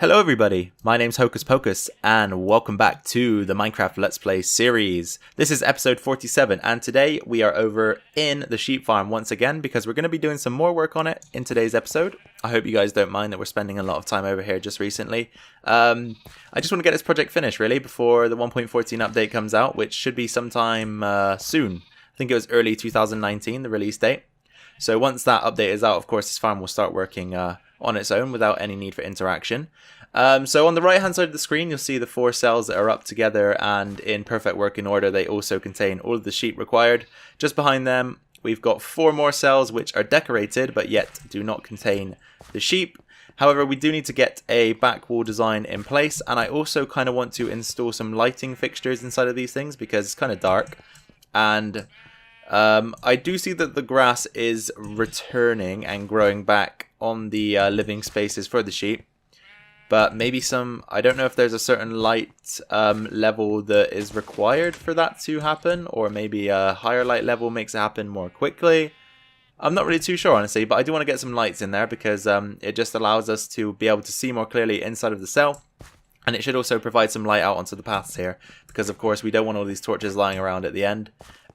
Hello everybody, my name's Hocus Pocus and welcome back to the Minecraft Let's Play series. This is episode 47 and today we are over in the sheep farm once again because we're going to be doing some more work on it in today's episode. I hope you guys don't mind that we're spending a lot of time over here just recently. I just want to get this project finished really before the 1.14 update comes out, which should be sometime soon. I think it was early 2019, the release date. So once that update is out, of course this farm will start working on its own without any need for interaction. So on the right hand side of the screen you'll see the 4 cells that are up together and in perfect working order. They also contain all of the sheep required. Just behind them we've got 4 more cells which are decorated but yet do not contain the sheep. However, we do need to get a back wall design in place, and I also kind of want to install some lighting fixtures inside of these things because it's kind of dark. And I do see that the grass is returning and growing back on the living spaces for the sheep, but maybe I don't know if there's a certain light level that is required for that to happen, or maybe a higher light level makes it happen more quickly. I'm not really too sure honestly, but I do want to get some lights in there because it just allows us to be able to see more clearly inside of the cell, and it should also provide some light out onto the paths here because of course we don't want all these torches lying around at the end.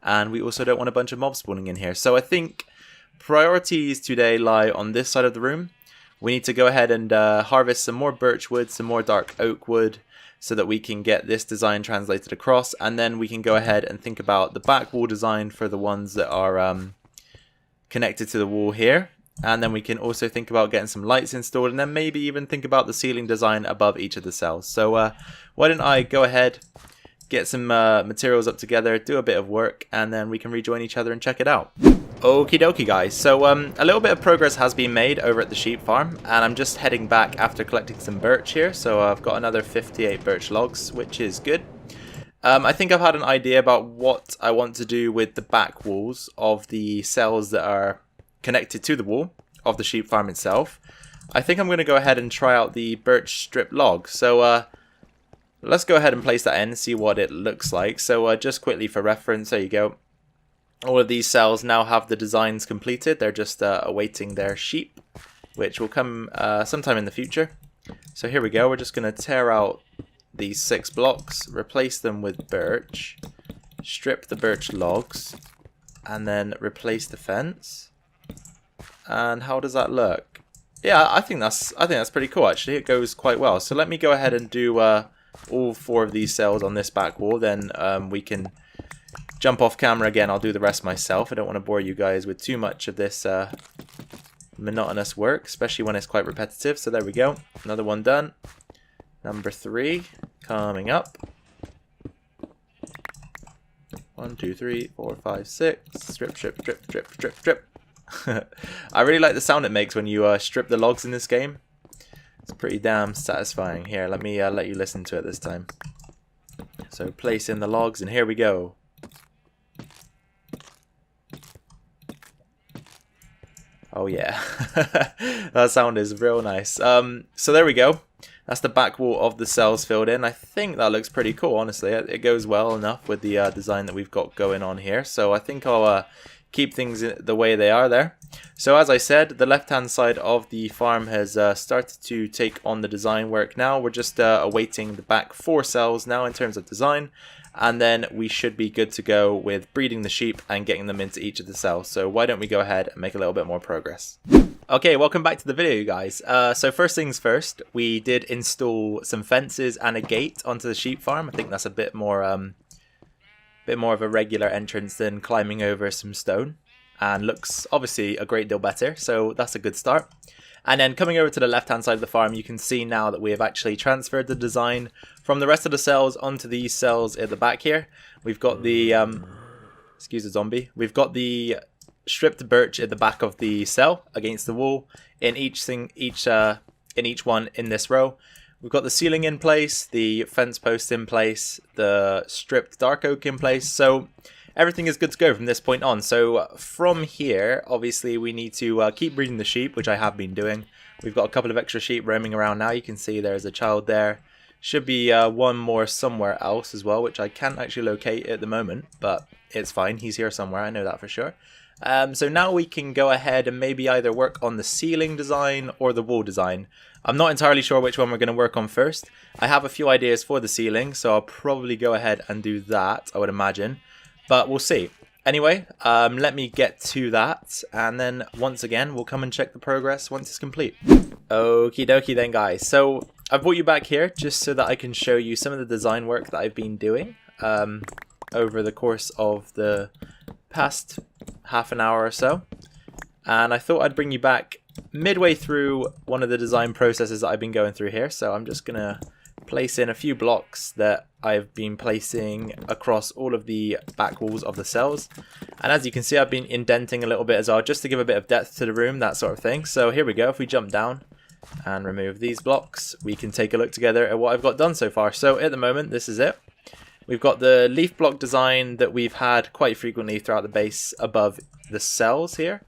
And we also don't want a bunch of mobs spawning in here. So I think priorities today lie on this side of the room. We need to go ahead and harvest some more birch wood, some more dark oak wood, so that we can get this design translated across. And then we can go ahead and think about the back wall design for the ones that are connected to the wall here. And then we can also think about getting some lights installed, and then maybe even think about the ceiling design above each of the cells. So why don't I go ahead, get some materials up together, do a bit of work, and then we can rejoin each other and check it out. Okie dokie guys, so a little bit of progress has been made over at the sheep farm, and I'm just heading back after collecting some birch here. So I've got another 58 birch logs, which is good. I think I've had an idea about what I want to do with the back walls of the cells that are connected to the wall of the sheep farm itself. I think I'm going to go ahead and try out the birch strip log. So let's go ahead and place that in and see what it looks like. So just quickly for reference, there you go. All of these cells now have the designs completed. They're just awaiting their sheep, which will come sometime in the future. So here we go. We're just going to tear out these 6 blocks, replace them with birch, strip the birch logs, and then replace the fence. And how does that look? Yeah, I think that's pretty cool actually. It goes quite well. So let me go ahead and do all 4 of these cells on this back wall, then we can jump off camera again. I'll do the rest myself. I don't want to bore you guys with too much of this monotonous work, especially when it's quite repetitive. So there we go, another one done. Number 3 coming up. 1 2 3 4 5 6. Strip strip strip strip strip strip. I really like the sound it makes when you strip the logs in this game. It's pretty damn satisfying. Here, let me let you listen to it this time. So place in the logs, and here we go. Oh yeah, that sound is real nice. So there we go. That's the back wall of the cells filled in. I think that looks pretty cool, honestly. It goes well enough with the design that we've got going on here. So I think I'll keep things the way they are there. So as I said, the left hand side of the farm has started to take on the design work now. We're just awaiting the back 4 cells now in terms of design, and then we should be good to go with breeding the sheep and getting them into each of the cells. So why don't we go ahead and make a little bit more progress. Okay, welcome back to the video, you guys. So first things first, we did install some fences and a gate onto the sheep farm. I think that's a bit more of a regular entrance than climbing over some stone, and looks obviously a great deal better, so that's a good start. And then coming over to the left hand side of the farm, you can see now that we have actually transferred the design from the rest of the cells onto these cells at the back here. We've got the excuse the zombie, we've got the stripped birch at the back of the cell against the wall in each one in this row. We've got the ceiling in place, the fence post in place, the stripped dark oak in place, so everything is good to go from this point on. So from here, obviously we need to keep breeding the sheep, which I have been doing. We've got a couple of extra sheep roaming around now. You can see there's a child there. Should be one more somewhere else as well, which I can't actually locate at the moment, but it's fine. He's here somewhere, I know that for sure. So now we can go ahead and maybe either work on the ceiling design or the wall design. I'm not entirely sure which one we're going to work on first. I have a few ideas for the ceiling, so I'll probably go ahead and do that, I would imagine. But we'll see. Anyway, let me get to that, and then once again, we'll come and check the progress once it's complete. Okie dokie then, guys. So I've brought you back here just so that I can show you some of the design work that I've been doing over the course of the past half an hour or so. And I thought I'd bring you back midway through one of the design processes that I've been going through here. So I'm just going to place in a few blocks that I've been placing across all of the back walls of the cells. And as you can see, I've been indenting a little bit as well, just to give a bit of depth to the room, that sort of thing. So here we go. If we jump down and remove these blocks, we can take a look together at what I've got done so far. So at the moment, this is it. We've got the leaf block design that we've had quite frequently throughout the base above the cells here.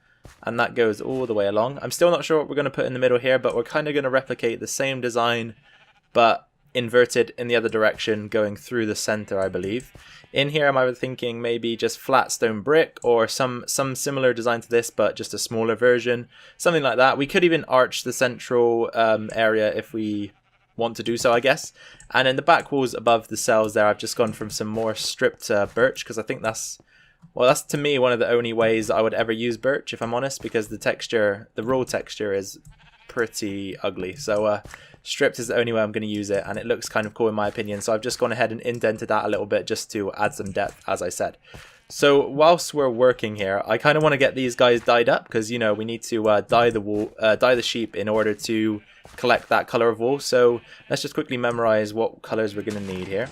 And that goes all the way along. I'm still not sure what we're going to put in the middle here, but we're kind of going to replicate the same design, but inverted in the other direction, going through the center, I believe. In here, I'm either thinking maybe just flat stone brick or some similar design to this, but just a smaller version, something like that. We could even arch the central area if we want to do so, I guess. And in the back walls above the cells there, I've just gone from some more stripped birch, because I think that's, well, that's to me one of the only ways I would ever use birch, if I'm honest, because the texture, the raw texture is pretty ugly. So stripped is the only way I'm going to use it, and it looks kind of cool in my opinion. So I've just gone ahead and indented that a little bit just to add some depth, as I said. So whilst we're working here, I kind of want to get these guys dyed up, because, you know, we need to dye the sheep in order to collect that color of wool. So let's just quickly memorize what colors we're going to need here.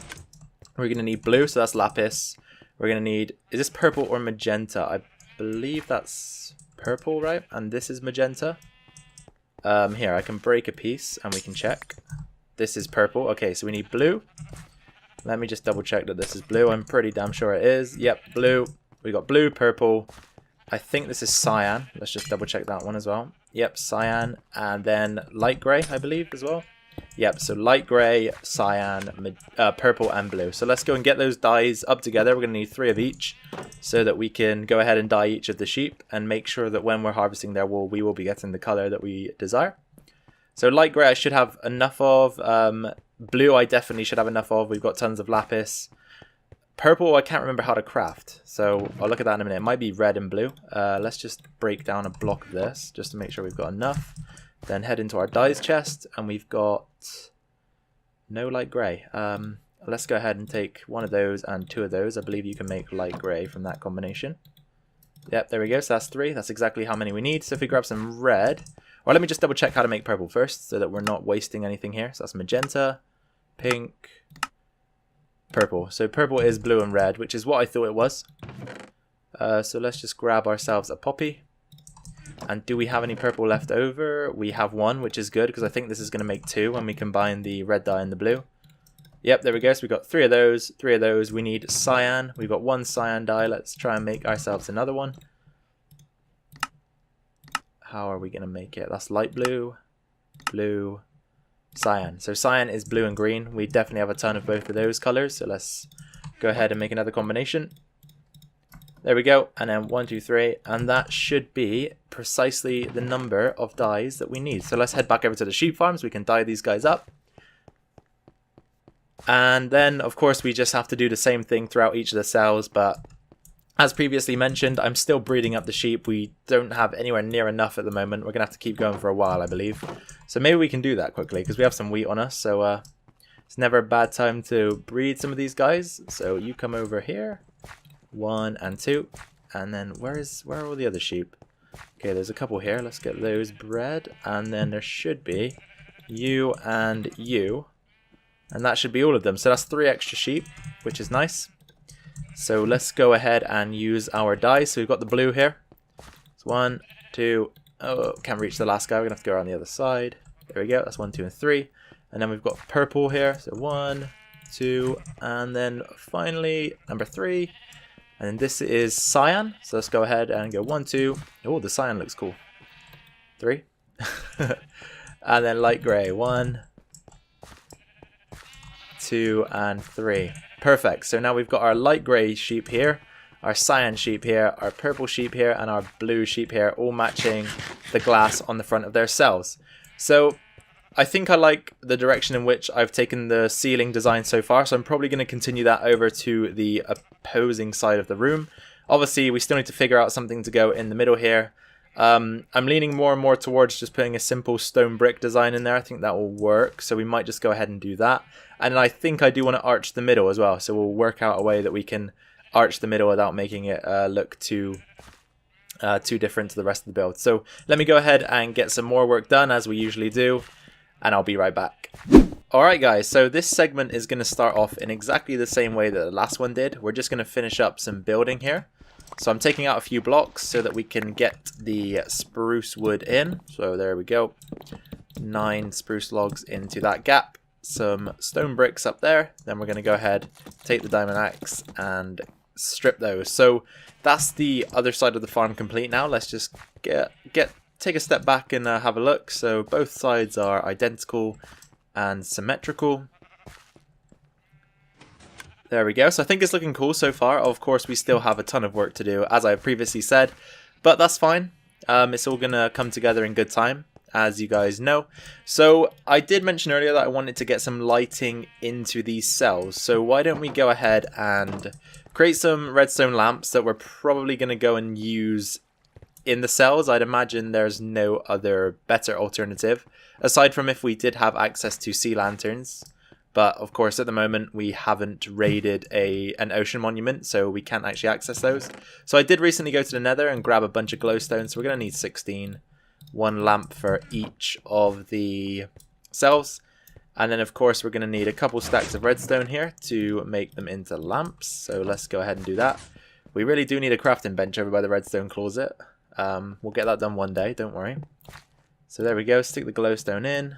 We're going to need blue, so that's lapis. We're going to need, is this purple or magenta? I believe that's purple, right? And this is magenta. Here, I can break a piece and we can check. This is purple. Okay, so we need blue. Let me just double check that this is blue. I'm pretty damn sure it is. Yep, blue. We got blue, purple. I think this is cyan. Let's just double check that one as well. Yep, cyan. And then light gray, I believe, as well. Yep, so light gray, cyan, purple, and blue. So let's go and get those dyes up together. We're going to need 3 of each so that we can go ahead and dye each of the sheep and make sure that when we're harvesting their wool, we will be getting the color that we desire. So light gray I should have enough of. Blue I definitely should have enough of. We've got tons of lapis. Purple I can't remember how to craft, so I'll look at that in a minute. It might be red and blue. Let's just break down a block of this just to make sure we've got enough. Then head into our dyes chest, and we've got no light grey. Let's go ahead and take 1 of those and 2 of those. I believe you can make light grey from that combination. Yep, there we go. So that's 3. That's exactly how many we need. So if we grab some red, or let me just double check how to make purple first so that we're not wasting anything here. So that's magenta, pink, purple. So purple is blue and red, which is what I thought it was. So let's just grab ourselves a poppy. And do we have any purple left over? We have 1, which is good, because I think this is going to make 2 when we combine the red dye and the blue. Yep, there we go. So we've got 3 of those, 3 of those. We need cyan. We've got 1 cyan dye. Let's try and make ourselves another one. How are we going to make it? That's light blue, blue, cyan. So cyan is blue and green. We definitely have a ton of both of those colors. So let's go ahead and make another combination. There we go, and then 1, 2, 3, and that should be precisely the number of dyes that we need. So let's head back over to the sheep farm so we can dye these guys up. And then, of course, we just have to do the same thing throughout each of the cells, but as previously mentioned, I'm still breeding up the sheep. We don't have anywhere near enough at the moment. We're going to have to keep going for a while, I believe. So maybe we can do that quickly, because we have some wheat on us, so it's never a bad time to breed some of these guys. So you come over here. 1 and 2, and then where are all the other sheep? Okay, there's a couple here. Let's get those bred, and then there should be you and you, and that should be all of them. So that's 3 extra sheep, which is nice. So let's go ahead and use our dice. So we've got the blue here. It's 1, 2. Oh, can't reach the last guy. We're gonna have to go around the other side. There we go. That's 1, 2, and 3. And then we've got purple here. So 1, 2, and then finally number 3. And then this is cyan. So let's go ahead and go 1, 2. Oh, the cyan looks cool. 3. And then light gray. 1, 2, and 3. Perfect. So now we've got our light gray sheep here. our cyan sheep here, our purple sheep here, and our blue sheep here, all matching the glass on the front of their cells. So I think I like the direction in which I've taken the ceiling design so far, so I'm probably going to continue that over to the opposing side of the room. Obviously, we still need to figure out something to go in the middle here. I'm leaning more and more towards just putting a simple stone brick design in there. I think that will work, so we might just go ahead and do that. And I think I do want to arch the middle as well, so we'll work out a way that we can arch the middle without making it look too different to the rest of the build. So let me go ahead and get some more work done, as we usually do, and I'll be right back. Alright guys, so this segment is going to start off in exactly the same way that the last one did. We're just going to finish up some building here. So I'm taking out a few blocks so that we can get the spruce wood in. So there we go. 9 spruce logs into that gap. Some stone bricks up there. Then we're going to go ahead, take the diamond axe and strip those. So that's the other side of the farm complete now. Let's just take a step back and have a look. So both sides are identical and symmetrical. There we go. So I think it's looking cool so far. Of course, we still have a ton of work to do, as I previously said, but that's fine. It's all gonna come together in good time, as you guys know. So I did mention earlier that I wanted to get some lighting into these cells. So why don't we go ahead and create some redstone lamps that we're probably gonna go and use in the cells. I'd imagine there's no other better alternative, aside from if we did have access to sea lanterns. But of course, at the moment, we haven't raided an ocean monument, so we can't actually access those. So I did recently go to the nether and grab a bunch of glowstone, so we're going to need 16. 1 lamp for each of the cells. And then, of course, we're going to need a couple stacks of redstone here to make them into lamps. So let's go ahead and do that. We really do need a crafting bench over by the redstone closet. We'll get that done one day, don't worry. So there we go, stick the glowstone in.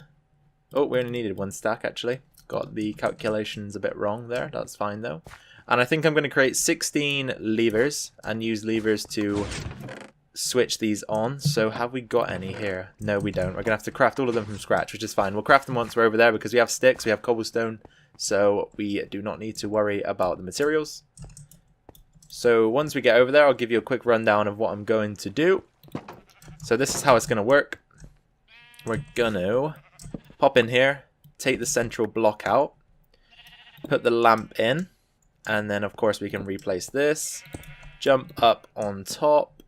Oh, we only needed 1 stack, actually. Got the calculations a bit wrong there. That's fine though. And I think I'm going to create 16 levers and use levers to switch these on. So have we got any here? No, we don't. We're going to have to craft all of them from scratch, which is fine. We'll craft them once we're over there because we have sticks, we have cobblestone, so we do not need to worry about the materials. So once we get over there, I'll give you a quick rundown of what I'm going to do. So this is how it's going to work. We're going to pop in here, take the central block out, put the lamp in, and then of course we can replace this, jump up on top,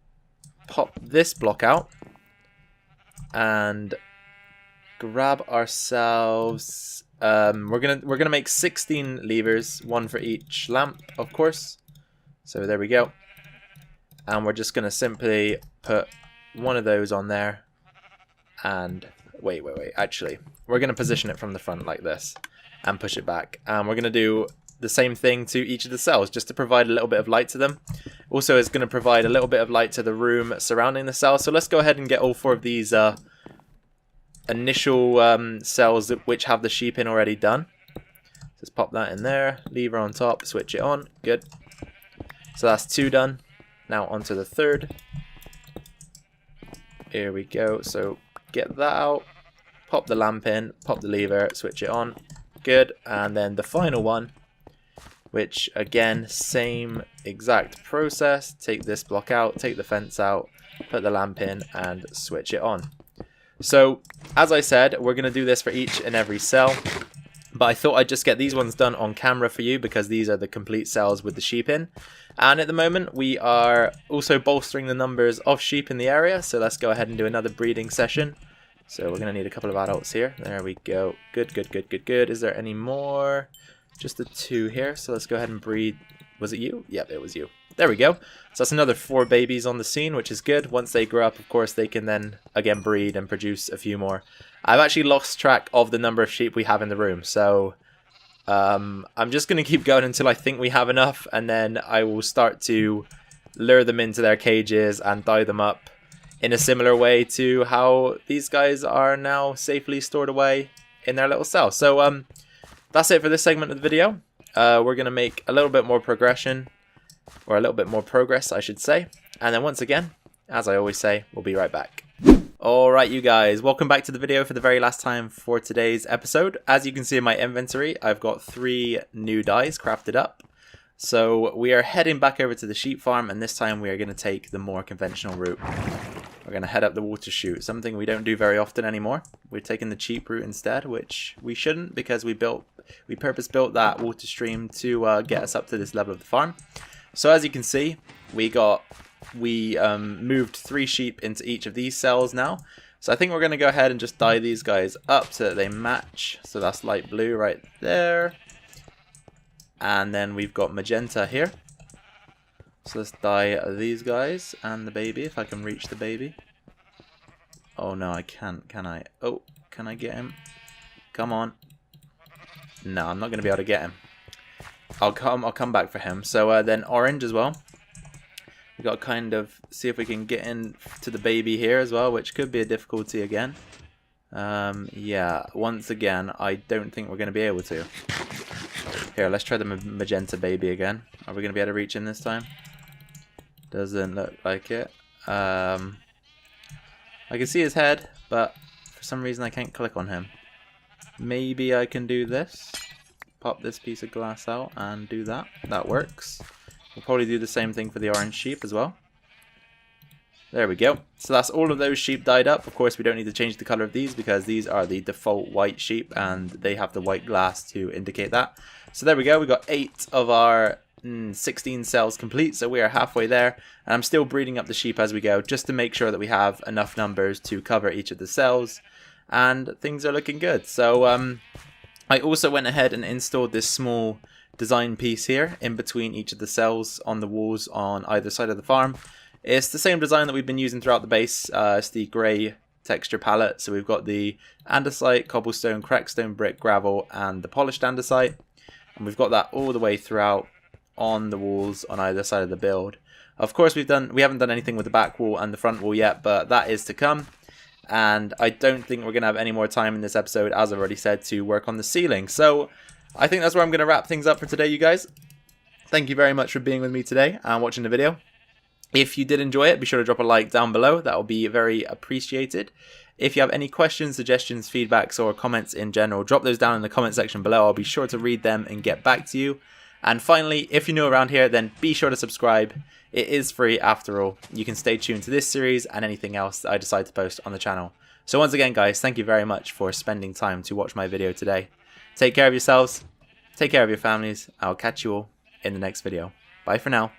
pop this block out, and grab ourselves, we're gonna make 16 levers, 1 for each lamp, of course. So there we go. And we're just gonna simply put one of those on there, and wait, actually, we're going to position it from the front like this and push it back. And we're going to do the same thing to each of the cells just to provide a little bit of light to them. Also, it's going to provide a little bit of light to the room surrounding the cell. So let's go ahead and get all 4 of these initial cells which have the sheep in already done. Just pop that in there, lever on top, switch it on. Good. So that's 2 done. Now onto the 3rd. Here we go. So get that out, pop the lamp in, pop the lever, switch it on. Good. And then the final one, which again, same exact process. Take this block out, take the fence out, put the lamp in and switch it on. So as I said, we're going to do this for each and every cell, but I thought I'd just get these ones done on camera for you because these are the complete cells with the sheep in. And at the moment we are also bolstering the numbers of sheep in the area, so let's go ahead and do another breeding session. So we're going to need a couple of adults here. There we go. Good. Is there any more? Just the 2 here, so let's go ahead and breed. Was it you? Yep, it was you. There we go. So that's another 4 babies on the scene, which is good. Once they grow up, of course, they can then again breed and produce a few more. I've actually lost track of the number of sheep we have in the room, so I'm just going to keep going until I think we have enough, and then I will start to lure them into their cages and dye them up in a similar way to how these guys are now safely stored away in their little cell. So that's it for this segment of the video. We're going to make a little bit more progression, or a little bit more progress, I should say. And then once again, as I always say, we'll be right back. Alright you guys, welcome back to the video for the very last time for today's episode. As you can see in my inventory, I've got 3 new dyes crafted up. So we are heading back over to the sheep farm, and this time we are going to take the more conventional route. We're going to head up the water chute, something we don't do very often anymore. We're taking the cheap route instead, which we shouldn't, because we purpose built that water stream to get us up to this level of the farm. So as you can see, we moved 3 sheep into each of these cells now. So I think we're going to go ahead and just dye these guys up so that they match. So that's light blue right there. And then we've got magenta here. So let's dye these guys and the baby, if I can reach the baby. Oh no, I can't, can I? Oh, can I get him? Come on. No, I'm not going to be able to get him. I'll come back for him. So then orange as well. We've got to kind of see if we can get in to the baby here as well, which could be a difficulty again. Yeah, once again, I don't think we're going to be able to. Here, let's try the magenta baby again. Are we going to be able to reach him this time? Doesn't look like it. I can see his head, but for some reason I can't click on him. Maybe I can do this. Pop this piece of glass out and do that. That works. We'll probably do the same thing for the orange sheep as well. There we go. So that's all of those sheep dyed up. Of course, we don't need to change the color of these because these are the default white sheep and they have the white glass to indicate that. So there we go. We got 8 of our 16 cells complete. So we are halfway there. And I'm still breeding up the sheep as we go just to make sure that we have enough numbers to cover each of the cells. And things are looking good. So I also went ahead and installed this small design piece here in between each of the cells on the walls on either side of the farm. It's the same design that we've been using throughout the base. It's the grey texture palette. So we've got the andesite, cobblestone, crackstone, brick, gravel, and the polished andesite. And we've got that all the way throughout on the walls on either side of the build. Of course, we haven't done anything with the back wall and the front wall yet, but that is to come. And I don't think we're going to have any more time in this episode, as I've already said, to work on the ceiling. So I think that's where I'm going to wrap things up for today, you guys. Thank you very much for being with me today and watching the video. If you did enjoy it, be sure to drop a like down below. That will be very appreciated. If you have any questions, suggestions, feedbacks, or comments in general, drop those down in the comment section below. I'll be sure to read them and get back to you. And finally, if you're new around here, then be sure to subscribe. It is free after all. You can stay tuned to this series and anything else that I decide to post on the channel. So once again, guys, thank you very much for spending time to watch my video today. Take care of yourselves. Take care of your families. I'll catch you all in the next video. Bye for now.